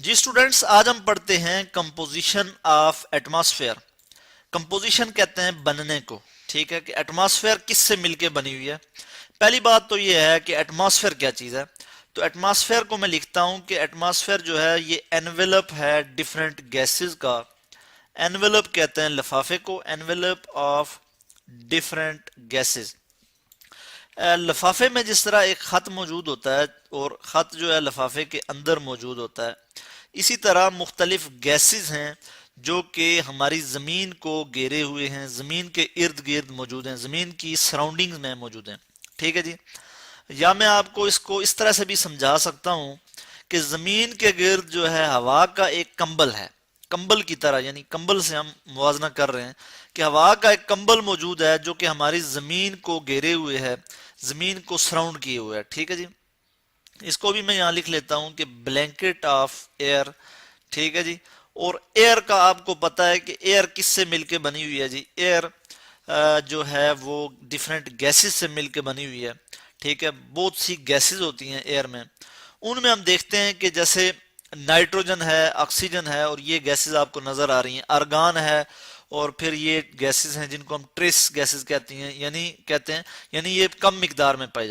جی students, آج ہم پڑھتے ہیں کمپوزیشن آف ایٹماسفیئر۔ کمپوزیشن کہتے ہیں بننے کو، ٹھیک ہے، کہ ایٹماسفیئر کس سے مل کے بنی ہوئی ہے۔ پہلی بات تو یہ ہے کہ ایٹماسفیئر کیا چیز ہے۔ تو ایٹماسفیئر کو میں لکھتا ہوں کہ ایٹماسفیئر جو ہے یہ انویلپ ہے ڈفرینٹ گیسز کا۔ انویلپ کہتے ہیں لفافے کو، انویلپ آف ڈفرینٹ گیسز۔ لفافے میں جس طرح ایک خط موجود ہوتا ہے اور خط جو ہے لفافے کے اندر موجود ہوتا ہے، اسی طرح مختلف گیسز ہیں جو کہ ہماری زمین کو گھیرے ہوئے ہیں، زمین کے ارد گرد موجود ہیں، زمین کی سراؤنڈنگز میں موجود ہیں، ٹھیک ہے جی۔ یا میں آپ کو اس طرح سے بھی سمجھا سکتا ہوں کہ زمین کے گرد جو ہے ہوا کا ایک کمبل ہے، کمبل کی طرح، یعنی کمبل سے ہم موازنہ کر رہے ہیں کہ ہوا کا ایک کمبل موجود ہے جو کہ ہماری زمین کو گھیرے ہوئے ہے، زمین کو سراؤنڈ کیے ہوئے ہے، ٹھیک ہے جی۔ اس کو بھی میں یہاں لکھ لیتا ہوں کہ بلینکٹ آف ایئر، ٹھیک ہے جی۔ اور ایئر کا آپ کو پتا ہے کہ ایئر کس سے مل کے بنی ہوئی ہے جی۔ ایئر جو ہے وہ ڈفرینٹ گیسز سے مل کے بنی ہوئی ہے، ٹھیک ہے۔ بہت سی گیسز ہوتی ہیں ایئر میں، ان میں ہم دیکھتے ہیں کہ جیسے نائٹروجن ہے، آکسیجن ہے، اور یہ گیسز آپ کو نظر آ رہی ہیں، ارگان ہے، اور پھر یہ گیسز ہیں جن کو ہم ٹریس گیسز کہتے ہیں، یعنی یہ کم مقدار میں پائی